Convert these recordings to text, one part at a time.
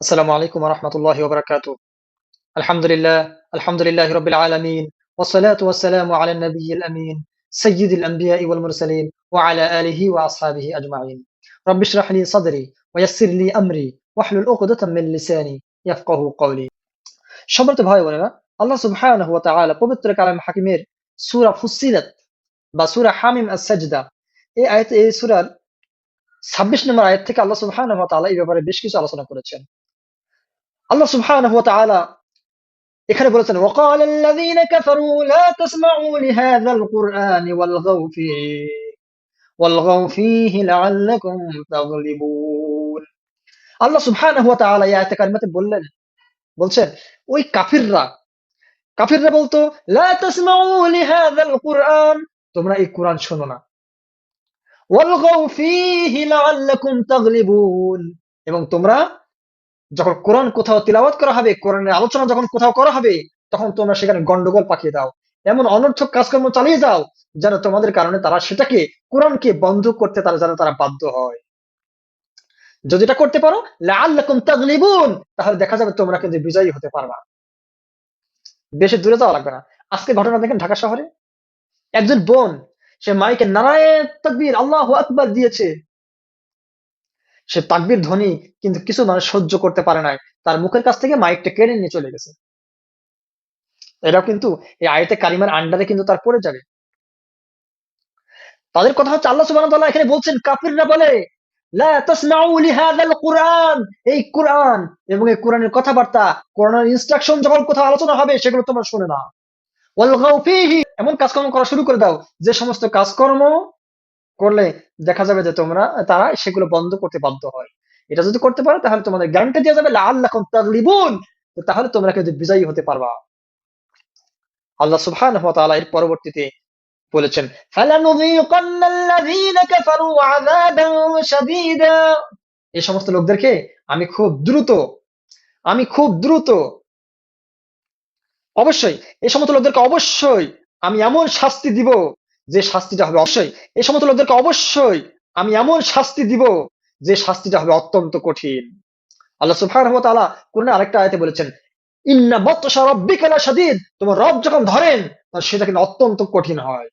আসসালামু আলাইকুম ওয়া রাহমাতুল্লাহি ওয়া বারাকাতুহু। আলহামদুলিল্লাহ, আলহামদুলিল্লাহি রাব্বিল আলামিন ওয়াসসালাতু ওয়াসসালামু আলান নাবিয়্যিল আমিন সাইয়্যিদিল আনবিয়া'i ওয়াল মুরসালিন ওয়া আলা আলিহি ওয়া আসহাবিহি আজমাইন। রাব্বি ইশরাহ লি সাদরি ওয়া ইয়াসসির লি আমরি ওয়াহলুল উকদাতাম মিন লিসানি ইয়াফকাহু কওলি। সম্মানিত ভাই ও বোনেরা, আল্লাহ সুবহানাহু ওয়া তাআলা পবিত্র কালাম হাকিমের সূরা ফুসসিলাত বা সূরা হামিম আস-সাজদা এই সূরার ২৬ নম্বর আয়াত থেকে আল্লাহ সুবহানাহু ওয়া তাআলা এই ব্যাপারে বেশ কিছু আলোচনা করেছেন। আল্লাহ সুবহানাহু ওয়া তাআলা এখানে বলেছেন وَقَالَ الَّذِينَ كَفَرُوا لَا تَسْمَعُوا لِهَذَا الْقُرْآنِ وَالْغَوْا فِيهِ لَعَلَّكُمْ تَغْلِبُونَ। আল্লাহ সুবহানাহু ওয়া তাআলা এই আয়াতে কারিমাতে বলছেন ওই কাফিররা বলতো লা তাসমাউ লিহাযাল কুরআন, তোমরা এই কুরআন শোনো না। ওয়ালগাউ ফীহি লাআল্লাকুম তাগলিবুন, এবং তোমরা যখন কোরআন কোথাও তিলাওয়াত করা হবে, কোরআনের আলোচনা যখন কোথাও করা হবে, তখন তোমরা সেখানে গন্ডগোল পাকিয়ে দাও, এমন অনর্থক কাজকর্ম চালিয়ে যাও যেন তোমাদের কারণে তারা সেটাকে কোরআনকে বন্ধ করতে যেন তারা বাধ্য হয়। যদি এটা করতে পারো লাআল্লাকুম তাগলিবুন, তাহলে দেখা যাবে তোমরা কিন্তু বিজয়ী হতে পারবা, বেশি দূরে যাওয়া লাগবে না। আজকে ঘটনা দেখেন, ঢাকা শহরে একজন বোন, সে মাইকে নারায়ে তাকবীর আল্লাহু আকবার দিয়েছে, সে তাকবীর ধ্বনি কিন্তু কিছু মানুষ সহ্য করতে পারে নাই, তার মুখের কাছ থেকে মাইকটা কেড়ে নিয়ে চলে গেছে। এরাও কিন্তু এই আয়াতে কারিমার আন্ডারে কিন্তু তার পড়ে যাবে। তাদের কথা হচ্ছে আল্লাহ সুবহানাহু ওয়া তাআলা এখানে বলছেন কাফিররা বলে লা তাসমাউ লিহাযাল কুরআন, এই কুরআন এবং এই কুরআনের কথাবার্তা, কোরআনের ইনস্ট্রাকশন যখন কোথাও আলোচনা হবে সেগুলো তোমরা শুনে না। ওয়ালগাউ ফীহি, এমন কাজকর্ম করা শুরু করে দাও যে সমস্ত কাজকর্ম করলে দেখা যাবে যে তারা সেগুলো বন্ধ করতে বাধ্য হয়। এটা যদি করতে পারো তাহলে তোমাদের গ্যারান্টি দেওয়া যাবে লাআল্লাকুম তাগলিবুন, তাহলে তোমরা কিন্তু বিজয়ী হতে পারবা। আল্লাহ সুবহানাহু ওয়া তাআলা এর পরবর্তীতে বলেছেন ফালানুযীকান্নাল্লাযীনা কাফারু আযাবান শাদীদা, এই সমস্ত লোকদেরকে আমি খুব দ্রুত অবশ্যই এই সমস্ত লোকদেরকে অবশ্যই আমি এমন শাস্তি দিব, যে শাস্তিটা হবে অবশ্যই এই সমস্ত লোকদেরকে অবশ্যই আমি এমন শাস্তি দিব যে শাস্তিটা হবে অত্যন্ত কঠিন। আল্লাহ সুবহানাহু ওয়া তাআলা কোরআনে আরেকটা আয়াতে বলেছেন ইন্না বাতশা রাব্বিকা লাশাদীদ, তোমার রব যখন ধরেন তখন সেটা কিন্তু অত্যন্ত কঠিন হয়,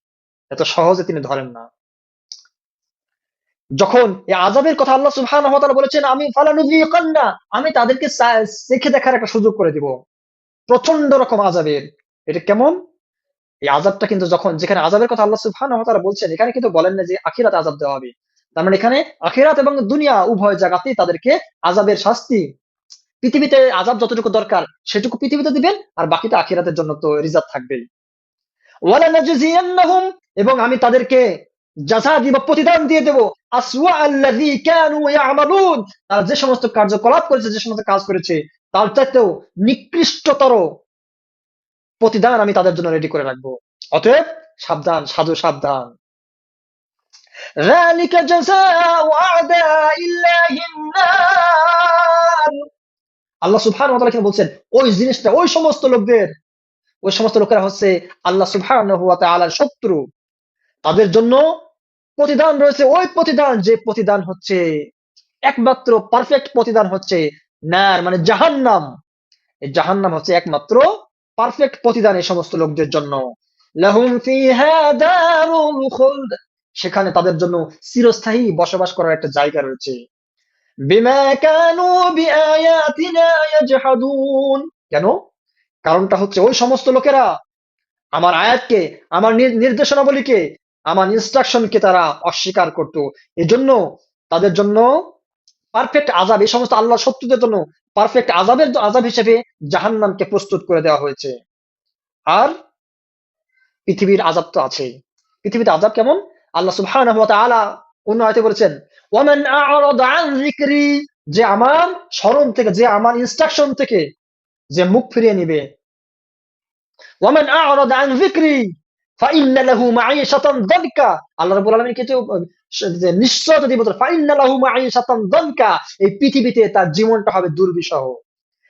এত সহজে তিনি ধরেন না। যখন এই আযাবের কথা আল্লাহ সুবহানাহু ওয়া তাআলা বলেছেন আমি ফালানুযীকান্না, আমি তাদেরকে চেখে দেখার একটা সুযোগ করে দিব প্রচন্ড রকম আযাবের। এটা কেমন? এই আযাবটা কিন্তু যেখানে আযাবের কথা আল্লাহ সুবহানাহু ওয়া তাআলা বলছেন, এখানে কিন্তু বলেন না যে আখিরাতে আযাব দেওয়া হবে। তার মানে এখানে আখিরাত এবং দুনিয়া উভয় জায়গাতেই তাদেরকে আযাবের শাস্তি, পৃথিবীতে আযাব যতটুকু দরকার সেটুকু পৃথিবীতে দিবেন, আর বাকিটা আখিরাতের জন্য তো রিজার্ভ থাকবেই। ওয়ালা নাজজিয়ান্নাহুম, এবং আমি তাদেরকে জাযা দিব, প্রতিদান দিয়ে দেব আসওয়া আল্লাযী কানু ইয়ামালুন, তারা যে সমস্ত কার্যকলাপ করেছে, যে সমস্ত কাজ করেছে তার চাইতেও নিকৃষ্টতর প্রতিদান আমি তাদের জন্য রেডি করে রাখবো। অতএব সাবধান, সাধু সাবধান। যালিকা জাযাউ আ'দাইল্লাহিন নার, আল্লাহ সুবহানাহু ওয়া তাআলা এখানে বলছেন ওই সমস্ত লোকেরা হচ্ছে আল্লাহ সুবহানাহু ওয়া তাআলার শত্রু। তাদের জন্য প্রতিদান রয়েছে, ওই প্রতিদান যে প্রতিদান হচ্ছে একমাত্র পারফেক্ট প্রতিদান হচ্ছে নার, মানে জাহান্নাম। এই জাহান্নাম হচ্ছে একমাত্র পারফেক্ট প্রতিদান এই সমস্ত লোকদের জন্য। লাহুম ফিহা দারুল খুলদ, সেখানে তাদের জন্য চিরস্থায়ী বসবাস করার একটা জায়গা রয়েছে। বিমা কানু বিআয়াতিনা ইয়াজহাদুন, কেন? কারণটা হচ্ছে ওই সমস্ত লোকেরা আমার আয়াতকে, আমার নির্দেশনাবলীকে, আমার ইনস্ট্রাকশনকে তারা অস্বীকার করত। এজন্য তাদের জন্য পারফেক্ট আযাব, এই সমস্ত আল্লাহর শত্রুদের জন্য পারফেক্ট আযাব হিসেবে জাহান্নামকে প্রস্তুত করে দেওয়া হয়েছে। আর পৃথিবীর আযাব তো আছেই। পৃথিবীতে আযাব কেমন? আল্লাহ সুবহানাহু ওয়া তাআলা অন্য আয়াতে বলেছেন ওয়ামান আ'রাদা আন যিকরি, যে আমার স্মরণ থেকে, যে আমার ইনস্ট্রাকশন থেকে যে মুখ ফিরিয়ে নিবে, ওয়ামান আ'রাদা আন যিকরি ফাইন্না লাহু মাঈশাতান দানকা, আল্লাহ রাব্বুল আলামিন কিন্তু যে নিশ্চয়তা দিব, ফাইন্না লাহু মাঈশাতান দানকা, এই পৃথিবীতে তার জীবনটা হবে দুর্বিষহ,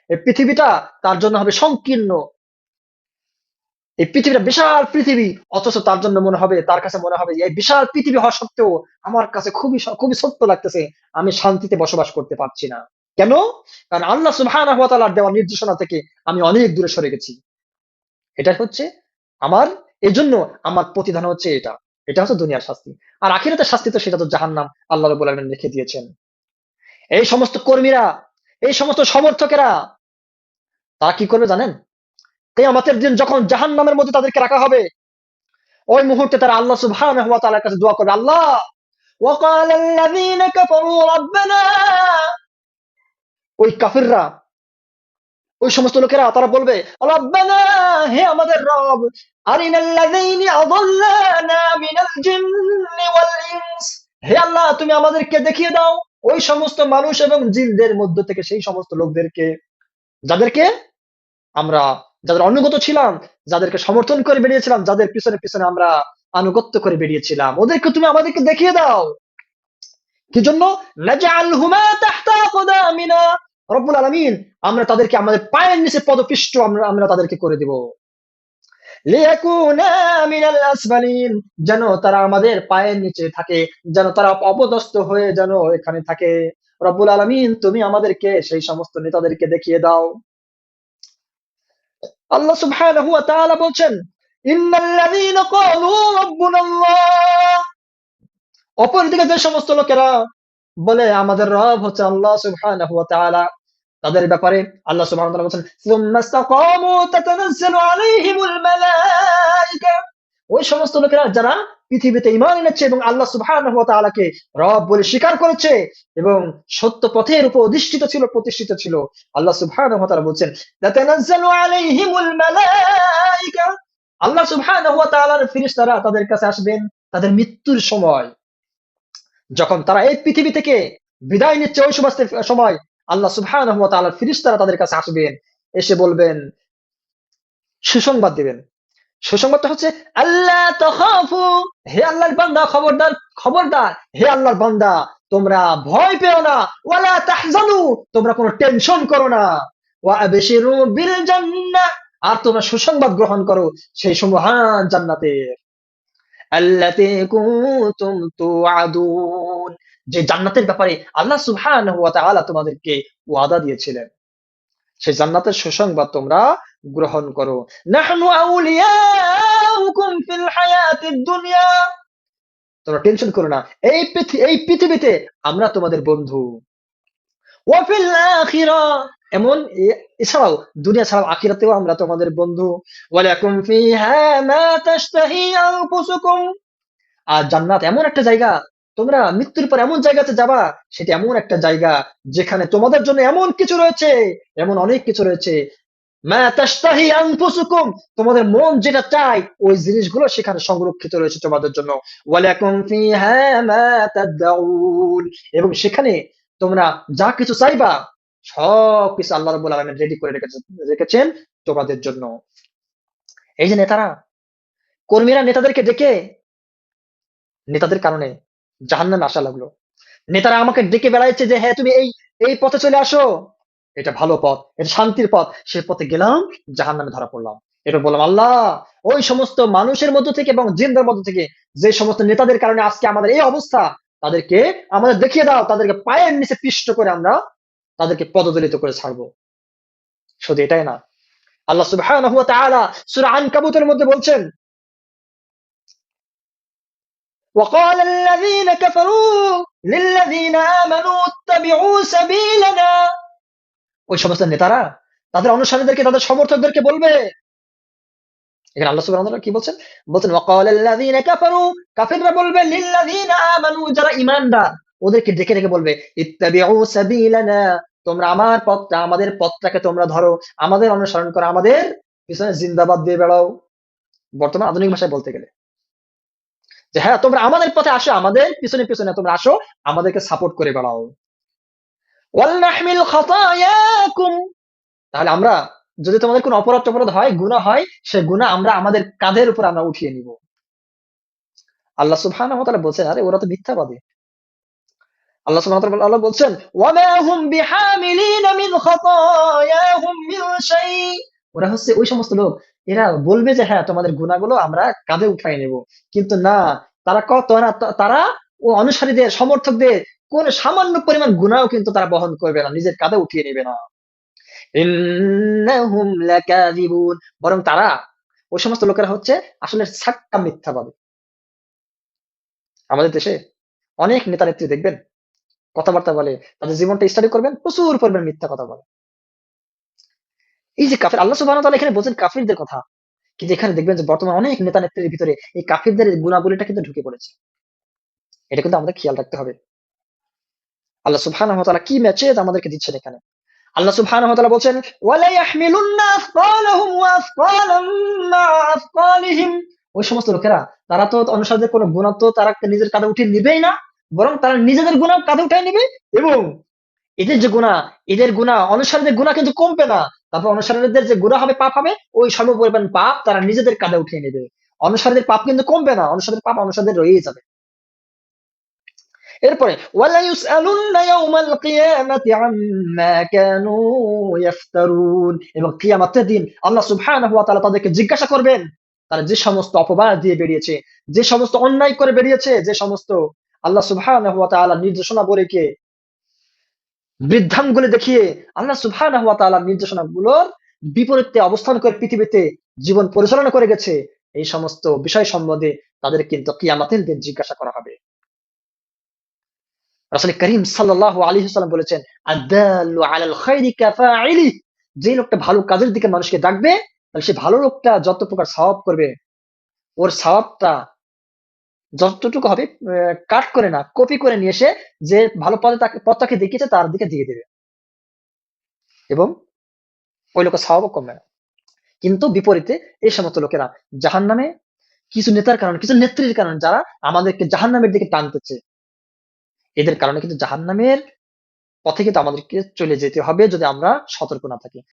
এই পৃথিবীটা তার জন্য হবে সংকীর্ণ। এই পৃথিবীটা বিশাল পৃথিবী, অথচ তার কাছে মনে হবে এই বিশাল পৃথিবী হওয়া সত্ত্বেও আমার কাছে খুবই খুবই ছোট্ট লাগতেছে, আমি শান্তিতে বসবাস করতে পারছি না। কেন? কারণ আল্লাহ সুবহানাহু ওয়া তাআলার দেওয়া নির্দেশনা থেকে আমি অনেক দূরে সরে গেছি। এটা হচ্ছে আমার, এজন্য আমার প্রতিদান হচ্ছে এটা। এটা হচ্ছে দুনিয়ার শাস্তি। আর আখিরাতের শাস্তি তো সেটা তো জাহান্নাম আল্লাহ রাব্বুল আলামিন রেখে দিয়েছেন। এই সমস্ত কর্মীরা, এই সমস্ত সমর্থকেরা তারা কি করবে জানেন? কিয়ামতের দিন যখন জাহান্নামের মধ্যে তাদেরকে রাখা হবে, ওই মুহূর্তে তারা আল্লাহ সুবহানাহু ওয়া তাআলার কাছে দোয়া করবে, আল্লাহ وقال الذين كفروا ربنا, ওই কাফিররা, ওই সমস্ত লোকেরা তারা বলবে, রব্বানা, হে আমাদের রব, আরিনাল্লাযীনি আযাল্লানা মিনাল জিন্নি ওয়াল ইনস, হে আল্লাহ তুমি আমাদেরকে দেখিয়ে দাও ওই সমস্ত মানুষ এবং জিনদের মধ্য থেকে সেই সমস্ত লোকদেরকে যাদেরকে আমরা, যাদের অনুগত ছিলাম, যাদেরকে সমর্থন করে বেরিয়েছিলাম, যাদের পিছনে পিছনে আমরা আনুগত্য করে বেরিয়েছিলাম, ওদেরকে তুমি আমাদেরকে দেখিয়ে দাও। কি জন্য? নাজআলহুমা তাহতা আকদামিনা, রব্বুল আলামিন, আমরা তাদেরকে আমাদের পায়ের নিচে পদপিষ্ট আমরা আমরা তাদেরকে করে দিব। লিয়াকুনা মিনাল আসফালিন, যেন তারা আমাদের পায়ের নিচে থাকে, যেন তারা অপদস্থ হয়ে যেন এখানে থাকে। রব্বুল আলামিন তুমি আমাদেরকে সেই সমস্ত নেতাদেরকে দেখিয়ে দাও। আল্লাহ সুবহানাহু ওয়া তাআলা বলছেন, ইন্নাল্লাযীনা ক্বালু রাব্বুনাল্লাহ, অপরদিকে যে সমস্ত লোকেরা বলে আমাদের রব হচ্ছে আল্লাহ সুবহানাহু ওয়া তাআলা, তাদের ব্যাপারে আল্লাহ সুবহানাহু ওয়া তাআলা বলেন, সুম্মা ইসতাকামু তাতানাজ্জালু আলাইহিমুল মালায়েকা, ওই সমস্ত লোকেরা যারা পৃথিবীতে ঈমান এনেছে এবং আল্লাহ সুবহানাহু ওয়া তাআলাকে রব বলে স্বীকার করেছে এবং সত্য পথের উপর অধিষ্ঠিত ছিল, প্রতিষ্ঠিত ছিল, আল্লাহ সুবহানাহু ওয়া তাআলা বলছেন, তাতানাজ্জালু আলাইহিমুল মালায়েকা, আল্লাহ সুবহানাহু ওয়া তাআলার ফেরেশতারা তাদের কাছে আসবেন তাদের মৃত্যুর সময়, যখন তারা এই পৃথিবী থেকে বিদায় নিচ্ছে, ওই সমস্ত সময় আল্লাহ সুবহানাহু ওয়া তাআলার ফেরেশতারা তাদের কাছে আসবেন, এসে বলবেন, সুসংবাদ দিবেন। সুসংবাদটা হচ্ছে, আল্লাহ তাখাফু, হে আল্লাহর বান্দা খবরদার, খবরদার, হে আল্লাহর বান্দা তোমরা ভয় পেও না, ওয়ালা তাহজানু, তোমরা কোনো টেনশন করো না, ওয়া আবশিরু বিল জান্নাহ, আর তোমরা সুসংবাদ গ্রহণ করো সেই সুমহান জান্নাতের, আল্লাতী কুনতুম তুআদুন, যে জান্নাতের ব্যাপারে আল্লাহ সুবহানাহু ওয়া তাআলা তোমাদেরকে ওয়াদা দিয়েছিলেন, সেই জান্নাতের সুসংবাদ তোমরা গ্রহণ করো। নাহনু আউলিয়াউকুম ফিল হায়াতিদ দুনিয়া, তোমরা টেনশন করো না, এই পৃথিবীতে আমরা তোমাদের বন্ধু। ওয়া ফিল আখিরাহ, এমন এছাড়াও দুনিয়া ছাড়াও আখিরাতেও আমরা তোমাদের বন্ধু। ওয়ালাকুম ফিহা মা তাশতাহি আনফুসুকুম, আর জান্নাত এমন একটা জায়গা, তোমরা মৃত্যুর পর এমন জায়গাতে যাবা, সেটা এমন একটা জায়গা যেখানে তোমাদের জন্য এমন কিছু রয়েছে, এমন অনেক কিছু রয়েছে, মা তাশতাহি আনফুসুকুম, তোমাদের মন যেটা চায় ওই জিনিসগুলো সেখানে সংরক্ষিত রয়েছে তোমাদের জন্য। ওয়ালাকুম ফিহা মা তাদউন, এবং সেখানে তোমরা যা কিছু চাইবা সবকিছু আল্লাহ রাব্বুল আলামিন রেডি করে রেখেছেন তোমাদের জন্য। এই যে নেতারা, কর্মীরা নেতাদেরকে ডেকে, নেতাদের কারণে জাহান্নামে আসা লাগলো। নেতারা আমাকে ডেকে বেড়াচ্ছে যে হ্যাঁ তুমি এই এই পথে চলে আসো, এটা ভালো পথ, এটা শান্তির পথ, সে পথে গেলাম, জাহান্নামে ধরা পড়লাম। এরপর বললাম, আল্লাহ ওই সমস্ত মানুষের মধ্য থেকে এবং জিনদের মধ্য থেকে যে সমস্ত নেতাদের কারণে আজকে আমাদের এই অবস্থা, তাদেরকে আমাদের দেখিয়ে দাও, তাদেরকে পায়ের নিচে পিষ্ট করে আমরা তাদেরকে পদদলিত করে ছাড়বো। শুধু এটাই না, আল্লাহ সুবহানাহু ওয়া তাআলা সূরা আনকাবুতের মধ্যে বলছেন, وقال الذين كفروا للذين آمنوا اتبعوا سبيلنا, ওই সমস্ত নেতারা তাদের অনুসারীদেরকে, তাদের সমর্থকদেরকে বলবে, এখানে আল্লাহ সুবহানাহু ওয়া তাআলা কি বলছেন? বলছেন ওয়াকাল আল্লাযীনা কাফারু, কাফিররা বলবে, লিল্লাযীনা আমানু, যারা ঈমানদার, ওদেরকে ডেকে ডেকে বলবে, ইত্তাবিউ সাবিলানা, তোমরা আমার পথটা, আমাদের পথটাকে তোমরা ধরো, আমাদের অনুসরণ করো, আমাদের পিছনে জিন্দাবাদ দিয়ে বেড়াও, বর্তমান আধুনিক ভাষায় বলতে গেলে, যে হ্যাঁ তোমরা আমাদের পথে আসো, আমাদের পিছনে পিছনে তোমরা আসো, আমাদেরকে সাপোর্ট করে বেড়াও। ওয়াল নাহমিল খাতায়াকুম, তাহলে আমরা, যদি তোমাদের কোনো অপরাধ টপরাধ হয়, গুনাহ হয়, সে গুনাহ আমরা আমাদের কাঁধের উপর আমরা উঠিয়ে নিব। আল্লাহ সুবহানাহু ওয়া তাআলা বলছেন, আরে ওরা তো মিথ্যাবাদী। আল্লাহ সুবহানাহু ওয়া তাআলা আল্লাহ বলছেন, ওয়ামা হুম বিহামিলিনা মিন খাতায়াহুম মিন শাই, ওরা হচ্ছে ওই সমস্ত লোক, এরা বলবে যে হ্যাঁ তোমাদের গুনাহগুলো আমরা কাঁধে উঠাই নেব, কিন্তু না, তারা তারা ও অনুসারীদের, সমর্থকদের কোন সামান্য পরিমাণ গুনাহও কিন্তু তারা বহন করবে না, নিজের কাঁধে উঠিয়ে নেবে না। ইন্নাহুম লাকাযিবুন, বরং তারা, ওই সমস্ত লোকেরা হচ্ছে আসলে সাক্কা মিথ্যাবাদী। আমাদের দেশে অনেক নেতা নেত্রী দেখবেন কথাবার্তা বলে, তাদের জীবনটা স্টাডি করবেন, প্রচুর পরিমাণ মিথ্যা কথা বলে। এই যে কাফের, আল্লাহ সুবহানাহু ওয়া তাআলা এখানে বলছেন কাফিরদের কথা, কিন্তু এখানে দেখবেন যে বর্তমানে অনেক নেতা নেত্রীর ভিতরে এই কাফিরদের গুণাবলীটা কিন্তু ঢুকে পড়েছে। এটা কিন্তু আমাদের খেয়াল রাখতে হবে। আল্লাহ সুবহানাহু ওয়া তাআলা কি মেসেজ আমাদেরকে দিচ্ছেন এখানে। আল্লাহ সুবহানাহু ওয়া তাআলা বলছেন, ওয়ালা ইয়াহমিলুন্না আফকালাহুম ওয়া আফকালাম মা আফকালিহিম। ওই সমস্ত লোকেরা, তারা তো অনুসারীদের কোনো গুনাহ তো তারা নিজের কাঁধে উঠিয়ে নিবেই না, বরং তারা নিজেদের গুনাহ কাঁধে উঠায় নিবে, এবং এদের যে গুনাহ, এদের গুনাহ, অনুসারীদের গুনাহ কিন্তু কমবে না। তারপর অনুসারীদের যে গুনাহ হবে, পাপ হবে, ওই সমপরিমাণ পাপ তারা নিজেদের কাঁধে উঠিয়ে নেবে। অনুসারীদের পাপ কিন্তু কমবে না, অনুসারীদের পাপ অনুসারীদের রয়েই যাবে। এরপরে ওয়ালা ইউসআলুন্না ইয়াউমাল কিয়ামাতি আম্মা কানু ইফতারুন, এবং কিয়ামতের দিন আল্লাহ সুবহানাহু ওয়া তাআলা তাদেরকে জিজ্ঞাসা করবেন, তারা যে সমস্ত অপবাদ দিয়ে বেরিয়েছে, যে সমস্ত অন্যায় করে বেরিয়েছে, যে সমস্ত আল্লাহ সুবহানাহু ওয়া তাআলা নির্দেশনাবলীকে বৃদ্ধাঙ্গুলি দেখিয়ে আল্লাহ সুবহানাহু ওয়া তাআলার নির্দেশনাগুলোর বিপরীতে অবস্থান করে পৃথিবীতে জীবন পরিচালনা করে গেছে, এই সমস্ত বিষয় সম্বন্ধে তাদের কিন্তু কিয়ামতের দিন জিজ্ঞাসা করা হবে। রাসূল করিম সাল্লাল্লাহু আলাইহি ওয়াসাল্লাম বলেছেন, আদ-দাল্লু আলাল খায়রি কাফাইলি, যে লোকটা ভালো কাজের দিকে মানুষকে ডাকবে, তাহলে সে ভালো লোকটা যত প্রকার সওয়াব করবে, ওর সওয়াবটা যতটুকু হবে কাট করে না, কপি করে নিয়ে এসে যে ভালো পথটাকে দেখিয়েছে তার দিকে দিয়ে দেবে, এবং ওই লোকের সওয়াবও কমবে না। কিন্তু বিপরীতে এই সমস্ত লোকেরা জাহান্নামে, কিছু নেতার কারণে, কিছু নেত্রীর কারণে, যারা আমাদেরকে জাহান্নামের দিকে টানতেছে, এদের কারণে কিন্তু জাহান্নামের পথে কিন্তু আমাদেরকে চলে যেতে হবে যদি আমরা সতর্ক না থাকি।